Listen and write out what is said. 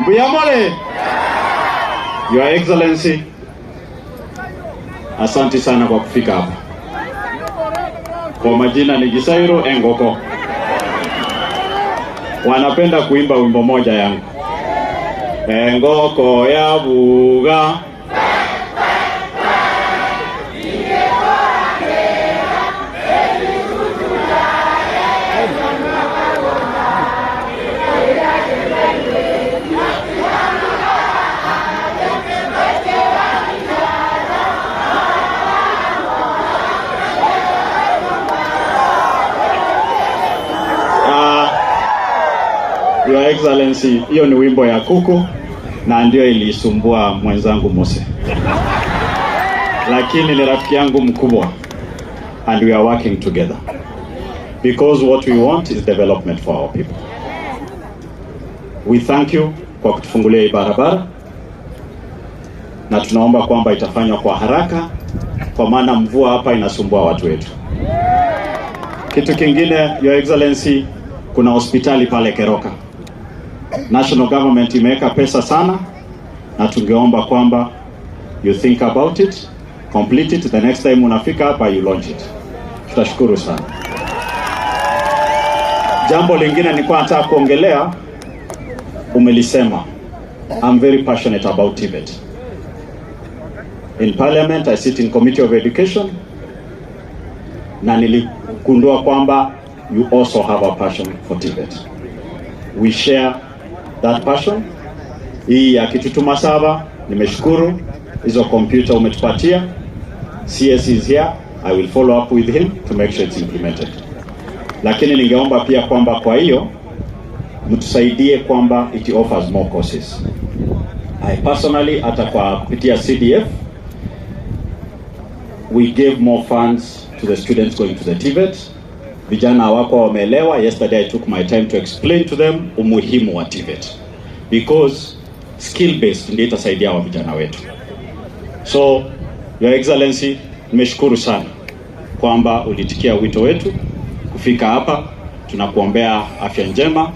Mbuyamole. Your Excellency, asante sana kwa kufika hapa. Kwa majina ni Gisairo Engoko. Wanapenda kuimba wimbo moja yangu. Engoko ya buga. Your Excellency, hiyo ni wimbo ya kuku na ndio ilisumbua mwenzangu Mose. Lakini ni rafiki yangu mkubwa and we are working together. Because what we want is development for our people. We thank you kwa kutufungulia hii barabara na tunaomba kwamba itafanywa kwa haraka kwa maana mvua hapa inasumbua watu wetu. Kitu kingine, Your Excellency, kuna hospitali pale Keroka. National government imeweka pesa sana na tungeomba kwamba you think about it, complete it, the next time unafika hapa you launch it. Tutashukuru sana. Jambo lingine nilikuwa nataka kuongelea, umelisema. I'm very passionate about Tibet. In Parliament I sit in Committee of Education na niligundua kwamba you also have a passion for Tibet. We share that passion. Hii ya Kitutuma Saba, nimeshukuru. Hizo computer umetupatia. CS is here. I will follow up with him to make sure it's implemented. Lakini ningeomba pia kwamba kwa hiyo mtusaidie kwamba it offers more courses. I personally, hata kwa kupitia CDF, we gave more funds to the students going to the Tibet. Vijana wako wameelewa. Yesterday I took my time to explain to them umuhimu wa Tibet. Because skill based ndio itasaidia wa vijana wetu. So, Your Excellency, nimeshukuru sana kwamba ulitikia wito wetu kufika hapa. Tunakuombea afya njema.